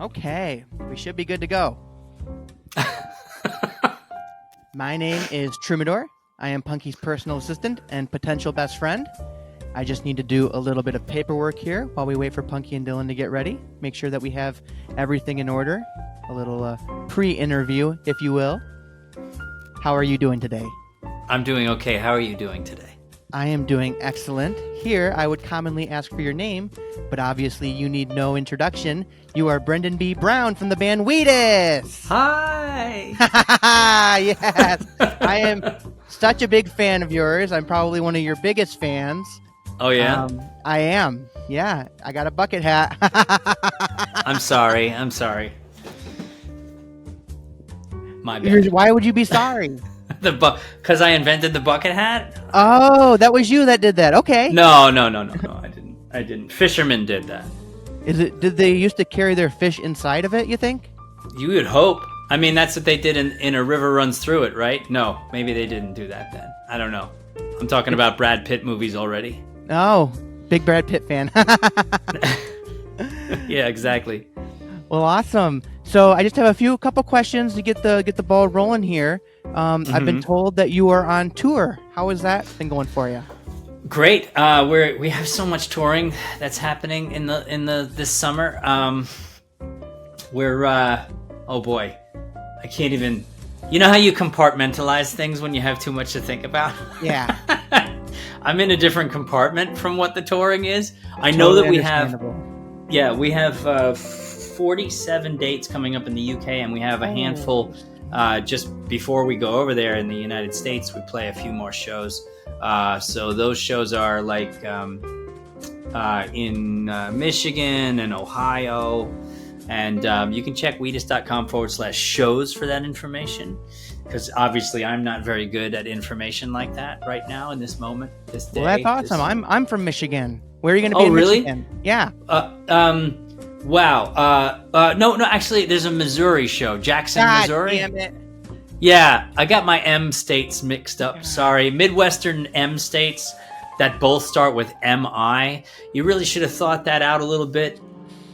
Okay, we should be good to go. My name is Troumador. I am Punky's personal assistant and potential best friend. I just need to do a little bit of paperwork here while we wait for Punky and Dylan to get ready. Make sure that we have everything in order. A little pre-interview, if you will. How are you doing today? I'm doing okay. How are you doing today? I am doing excellent. Here, I would commonly ask for your name, but obviously you need no introduction. You are Brendan B. Brown from the band Wheatus. Hi! Yes! I am such a big fan of yours. I'm probably one of your biggest fans. Oh, yeah? I am. Yeah, I got a bucket hat. I'm sorry. My bad. Why would you be sorry? Because I invented the bucket hat? Oh, that was you that did that. Okay. No, I didn't. Fishermen did that. Did they used to carry their fish inside of it, you think? You would hope. I mean, that's what they did in A River Runs Through It, right? No, maybe they didn't do that then. I don't know. I'm talking about Brad Pitt movies already. Oh, big Brad Pitt fan. Yeah, exactly. Well, awesome. So I just have a couple questions to get the ball rolling here. I've been told that you are on tour. How has that been going for you? Great. We have so much touring that's happening in this summer. Oh boy, I can't even. You know how you compartmentalize things when you have too much to think about? Yeah. I'm in a different compartment from what the touring is. I know that we have 47 dates coming up in the UK, and we have a handful just before we go over there in the United States. We play a few more shows. So those shows are like in Michigan and Ohio. And you can check wheatus.com/shows for that information. Because obviously I'm not very good at information like that right now in this moment, this day. Well, that's awesome. I'm from Michigan. Where are you going to be in really? Michigan? Yeah. Wow. No, actually, there's a Missouri show. Jackson, Missouri. Damn it. Yeah, I got my M states mixed up. Sorry. Midwestern M states that both start with MI. You really should have thought that out a little bit.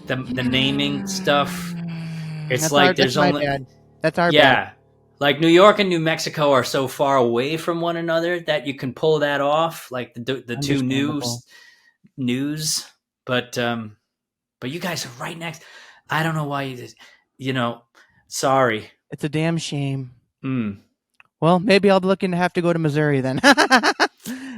The naming stuff. It's That's our bad. Like New York and New Mexico are so far away from one another that you can pull that off, like the two news. But you guys are right next. I don't know why sorry. It's a damn shame. Well, maybe I'll be looking to have to go to Missouri then.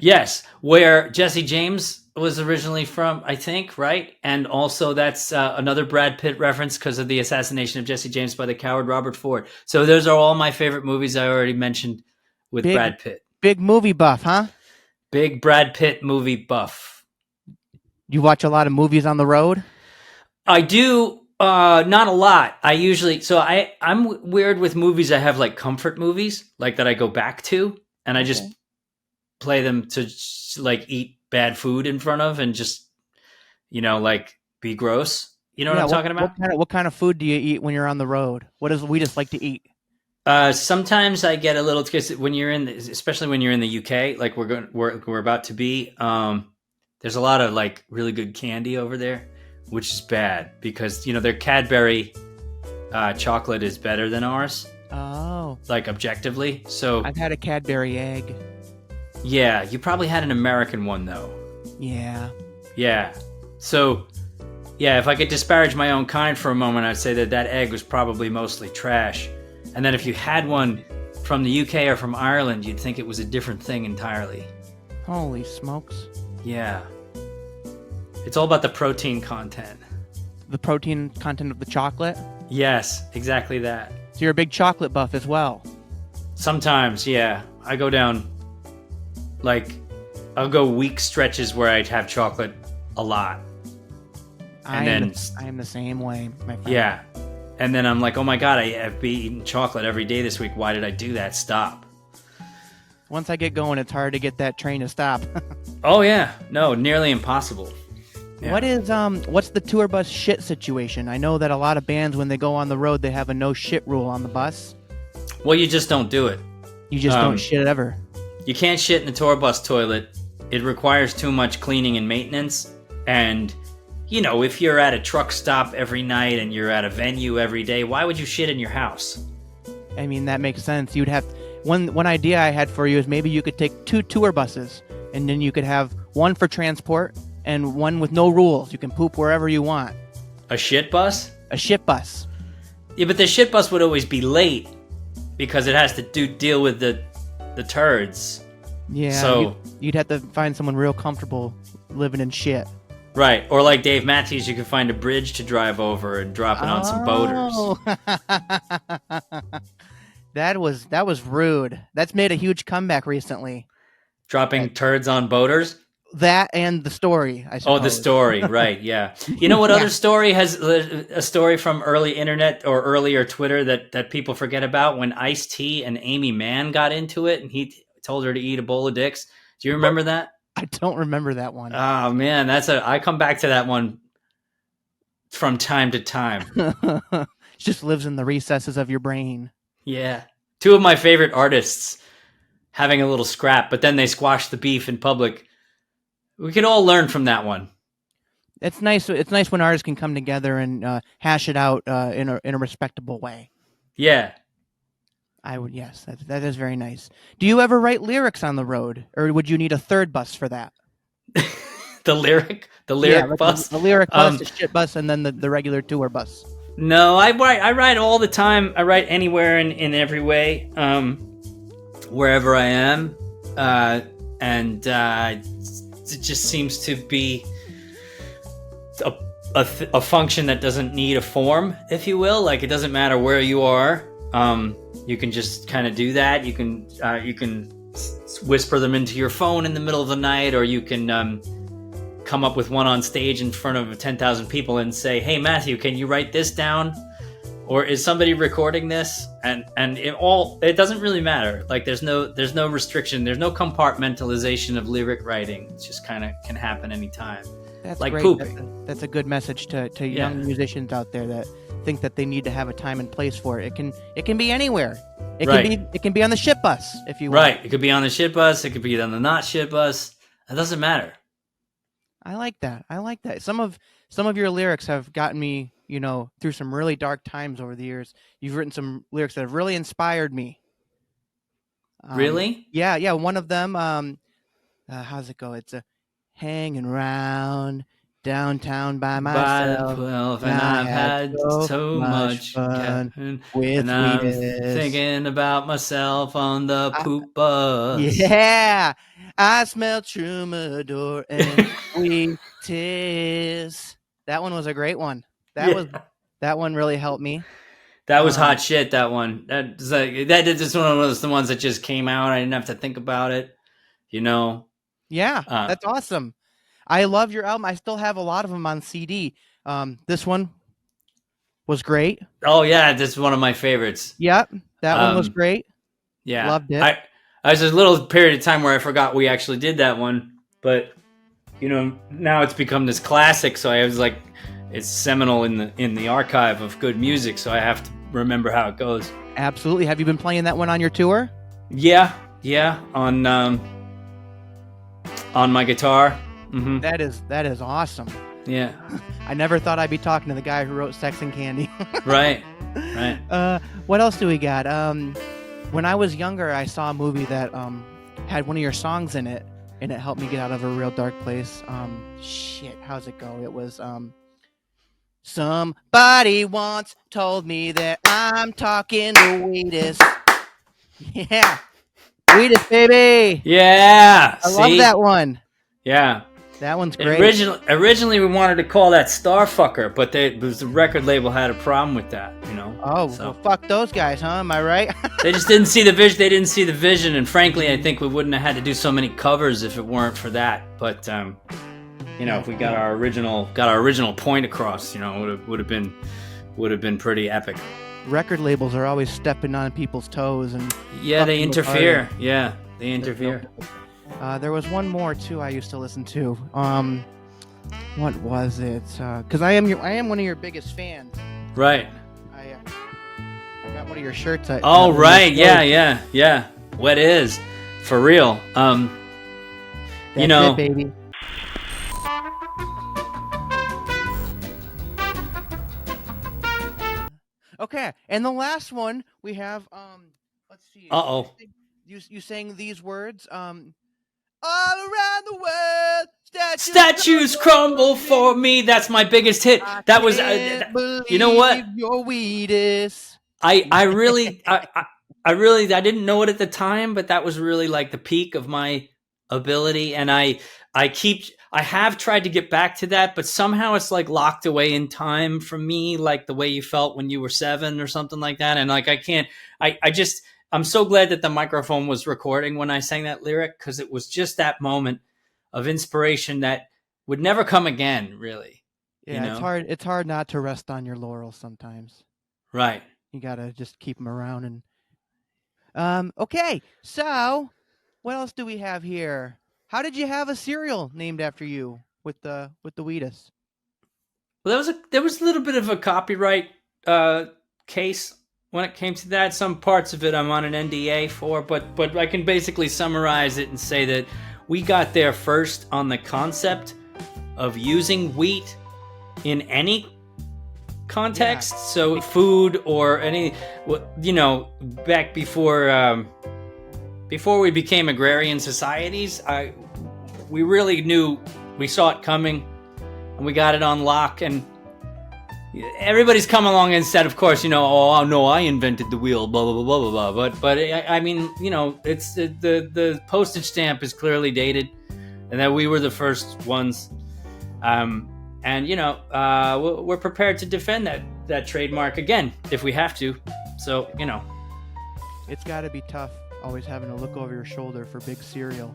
Yes, where Jesse James was originally from, I think, right? And also that's another Brad Pitt reference because of the assassination of Jesse James by the coward Robert Ford. So those are all my favorite movies I already mentioned with Brad Pitt. Big movie buff, huh? Big Brad Pitt movie buff. You watch a lot of movies on the road? I do. Not a lot. I'm weird with movies. I have like comfort movies, like that I go back to, and I just play them to like eat bad food in front of and just, like be gross. You know what I'm talking about? What kind of food do you eat when you're on the road? What does we just like to eat? Sometimes I get a little, because especially when you're in the UK, like we're about to be, there's a lot of like really good candy over there, which is bad because, their Cadbury chocolate is better than ours. Oh. Like objectively. So I've had a Cadbury egg. Yeah, you probably had an American one though. Yeah. Yeah. So, yeah, if I could disparage my own kind for a moment, I'd say that egg was probably mostly trash. And then if you had one from the UK or from Ireland, you'd think it was a different thing entirely. Holy smokes. Yeah. It's all about the protein content. The protein content of the chocolate? Yes, exactly that. So you're a big chocolate buff as well? Sometimes, yeah. I go down, I'll go week stretches where I'd have chocolate a lot. I am the same way, my friend. Yeah. And then I'm like, oh my God, I've been eating chocolate every day this week. Why did I do that? Stop. Once I get going, it's hard to get that train to stop. Oh yeah. No, nearly impossible. Yeah. What's the tour bus shit situation? I know that a lot of bands, when they go on the road, they have a no shit rule on the bus. Well, you just don't do it. You just don't shit ever. You can't shit in the tour bus toilet. It requires too much cleaning and maintenance, and you know, if you're at a truck stop every night and you're at a venue every day, why would you shit in your house? I mean, that makes sense. You'd have one idea I had for you is maybe you could take 2 tour buses, and then you could have one for transport and one with no rules. You can poop wherever you want. A shit bus? A shit bus. Yeah, but the shit bus would always be late because it has to deal with the turds. Yeah, so you'd have to find someone real comfortable living in shit. Right, or like Dave Matthews, you could find a bridge to drive over and drop it on some boaters. That was rude. That's made a huge comeback recently. Dropping turds on boaters? That and the story, I suppose. Oh, the story, right, yeah. You know what other story has a story from early internet or earlier Twitter that people forget about? When Ice-T and Amy Mann got into it and he told her to eat a bowl of dicks. Do you remember that? I don't remember that one. Oh, man, I come back to that one from time to time. It just lives in the recesses of your brain. Yeah. 2 of my favorite artists having a little scrap, but then they squashed the beef in public. We could all learn from that one. It's nice. It's nice when artists can come together and hash it out in a respectable way. Yeah. I would. Yes, that is very nice. Do you ever write lyrics on the road, or would you need a third bus for that? the lyric bus, the lyric bus, the shit bus, and then the regular tour bus. No, I write all the time. I write anywhere in every way, wherever I am, and it just seems to be a function that doesn't need a form, if you will. Like, it doesn't matter where you are. You can just kind of do that. You can whisper them into your phone in the middle of the night, or you can come up with one on stage in front of 10,000 people and say, "Hey, Matthew, can you write this down?" Or is somebody recording this? And it doesn't really matter. Like, there's no restriction. There's no compartmentalization of lyric writing. It just kind of can happen anytime. That's like great. pooping. That's a good message to young musicians out there that think that they need to have a time and place for it. It can be anywhere. It can be on the shit bus if you want. Right. It could be on the shit bus. It could be on the not shit bus. It doesn't matter. I like that. Some of your lyrics have gotten me, through some really dark times over the years. You've written some lyrics that have really inspired me. Really? Yeah. One of them, how's it go? It's a hanging around downtown by myself. By the 12, and I've had so much fun with and I'm Wheatus. thinking about myself on the poop bus. Yeah, I smell Troumador and Wheatus. That one was a great one. That one really helped me. That was hot shit. That one. That is just one of the ones that just came out. I didn't have to think about it. Yeah, that's awesome. I love your album. I still have a lot of them on CD. This one was great. Oh yeah, this is one of my favorites. Yep, that one was great. Yeah, loved it. I was a little period of time where I forgot we actually did that one, but now it's become this classic. So I was like, it's seminal in the archive of good music. So I have to remember how it goes. Absolutely. Have you been playing that one on your tour? Yeah, on my guitar. Mm-hmm. That is awesome. Yeah. I never thought I'd be talking to the guy who wrote Sex and Candy. Right. What else do we got? When I was younger, I saw a movie that had one of your songs in it, and it helped me get out of a real dark place. How's it go? It was somebody once told me that I'm talking to Wheatus. Yeah. Wheatus, baby. Yeah. I love that one. Yeah. That one's great. Originally, we wanted to call that Starfucker, but the record label had a problem with that, Oh, so. Well, fuck those guys, huh? Am I right? They just didn't see the vision. They didn't see the vision, and frankly, I think we wouldn't have had to do so many covers if it weren't for that. But if we got our original point across, it would have been pretty epic. Record labels are always stepping on people's toes and they interfere. Yeah, they interfere. There was one more too I used to listen to. What was it? Because I am one of your biggest fans. Right. I got one of your shirts. Oh right, yeah. What is for real? That's it, baby. Okay, and the last one we have. Let's see. Uh-oh. You sang these words. All around the world, Statues crumble for me. That's my biggest hit. That was, you know what? Your Wheatus. I really, I really, I didn't know it at the time, but that was really like the peak of my ability. And I have tried to get back to that, but somehow it's like locked away in time from me, like the way you felt when you were 7 or something like that. And like, I can't, I'm so glad that the microphone was recording when I sang that lyric, because it was just that moment of inspiration that would never come again, really. Yeah, you know? it's hard not to rest on your laurels sometimes. Right. You gotta just keep them around. And okay, so what else do we have here? How did you have a cereal named after you with the Wheatus? Well, there was a little bit of a copyright case when it came to that. Some parts of it I'm on an NDA for, but I can basically summarize it and say that we got there first on the concept of using wheat in any context. Yeah. So food or any, back before we became agrarian societies, we really knew, we saw it coming, and we got it on lock. And everybody's come along and said, of course, oh no, I invented the wheel, blah blah blah blah blah. But I mean, it's the postage stamp is clearly dated, and that we were the first ones. And we're prepared to defend that trademark again if we have to. So it's got to be tough always having to look over your shoulder for big cereal.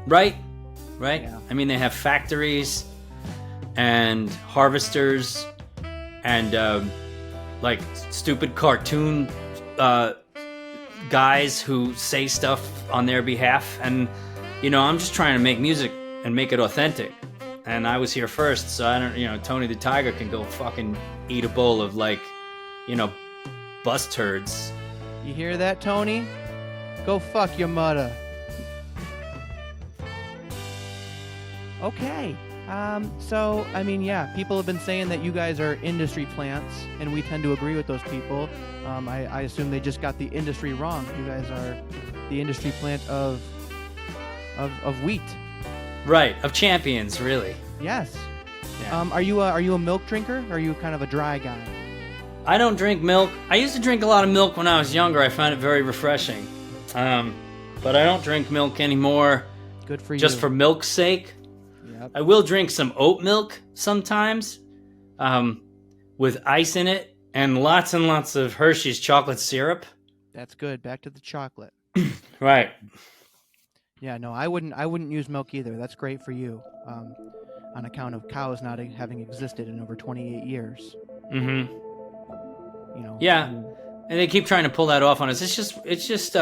Right. Yeah. I mean, they have factories and harvesters and like stupid cartoon guys who say stuff on their behalf, and I'm just trying to make music and make it authentic. And I was here first, so I don't, Tony the Tiger can go fucking eat a bowl of bus turds. You hear that, Tony? Go fuck your mother. Okay. So, I mean, yeah, people have been saying that you guys are industry plants, and we tend to agree with those people. I assume they just got the industry wrong. You guys are the industry plant of wheat. Right, of champions, really. Yes. Yeah. Are you a milk drinker, or are you kind of a dry guy? I don't drink milk. I used to drink a lot of milk when I was younger. I found it very refreshing. But I don't drink milk anymore. Good for you. Just for milk's sake. Yep. I will drink some oat milk sometimes, with ice in it and lots of Hershey's chocolate syrup. That's good. Back to the chocolate. Right. Yeah, no, I wouldn't use milk either. That's great for you, on account of cows not having existed in over 28 years. Mm-hmm. Yeah, and they keep trying to pull that off on us. It's just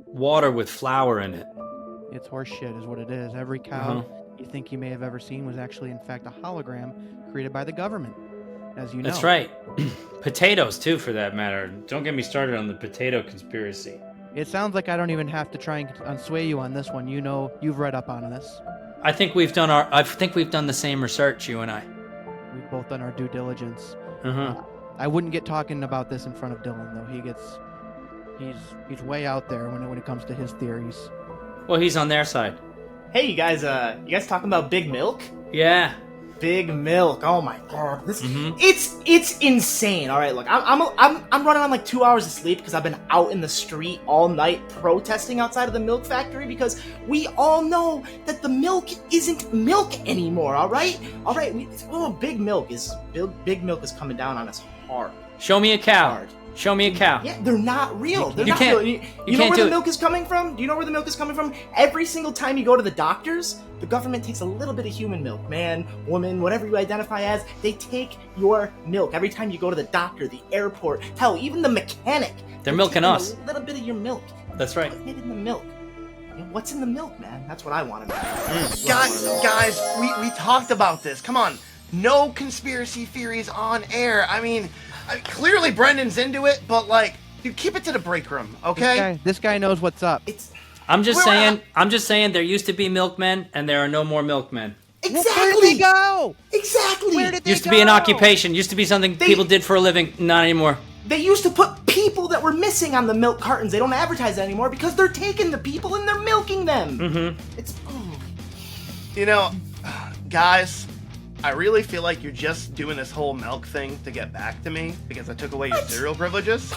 water with flour in it. It's horse shit, is what it is. Every cow you think you may have ever seen was actually, in fact, a hologram created by the government, as you know. That's right. Potatoes too, for that matter. Don't get me started on the potato conspiracy. It sounds like I don't even have to try and sway you on this one. You've read up on this. I think we've done the same research, you and I. We've both done our due diligence. Uh-huh. I wouldn't get talking about this in front of Dylan, though. He's way out there when it comes to his theories. Well, he's on their side. Hey, you guys talking about Big Milk? Yeah. Big Milk. Oh my god, it's insane. All right, look, I'm running on like 2 hours of sleep because I've been out in the street all night protesting outside of the milk factory, because we all know that the milk isn't milk anymore. All right. Big Milk is coming down on us hard. Show me a cow. Hard. Show me a cow. Yeah, they're not real. They're not real. You know where the milk is coming from? Do you know where the milk is coming from? Every single time you go to the doctors, the government takes a little bit of human milk. Man, woman, whatever you identify as, they take your milk. Every time you go to the doctor, the airport, hell, even the mechanic. They're milking us. A little bit of your milk. That's right. Putting it in the milk. What's in the milk, man? That's what I want to know. Guys, we talked about this. Come on. No conspiracy theories on air. I mean, clearly Brendan's into it, but dude, keep it to the break room, okay? This guy knows what's up. I'm just saying there used to be milkmen, and there are no more milkmen. Exactly. Where did they go? Exactly. Where did they Used to be an go? occupation. Used to be something people did for a living. Not anymore. They used to put people that were missing on the milk cartons. They don't advertise that anymore because they're taking the people and they're milking them. Mm-hmm. It's. You know, guys, I really feel like you're just doing this whole milk thing to get back to me because I took away your cereal privileges.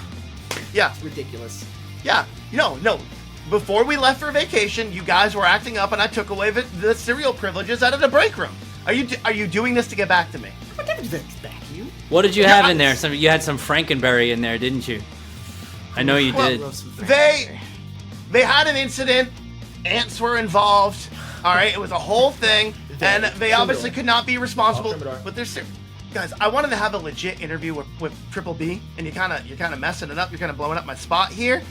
Yeah. It's ridiculous. Yeah. No. Before we left for vacation, you guys were acting up and I took away the cereal privileges out of the break room. Are you doing this to get back to me? I'm never doing this back to you. What did you have in there? You had some Frankenberry in there, didn't you? I know you did. They had an incident. Ants were involved. All right, it was a whole thing, and they obviously could not be responsible. But guys, I wanted to have a legit interview with Triple B, and you're kind of messing it up. You're kind of blowing up my spot here.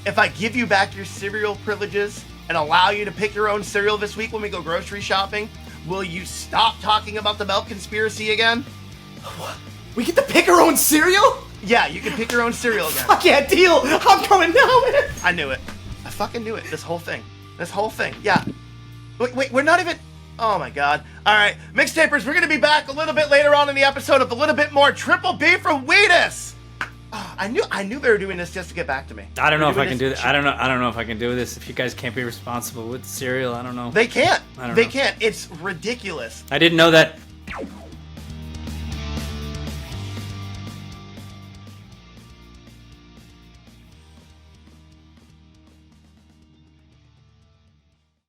If I give you back your cereal privileges and allow you to pick your own cereal this week when we go grocery shopping, will you stop talking about the milk conspiracy again? What? We get to pick our own cereal? Yeah, you can pick your own cereal again. Fuck yeah, deal! I'm coming now, man! I knew it. I fucking knew it. This whole thing. Yeah. Wait, we're not even... Oh my god. Alright, Mixtapers, we're gonna be back a little bit later on in the episode with a little bit more Triple B from Wheatus! I knew they were doing this just to get back to me. I don't know if I can do this. I don't know if I can do this. If you guys can't be responsible with cereal, I don't know. They can't. I don't They know. can't. It's ridiculous. I didn't know that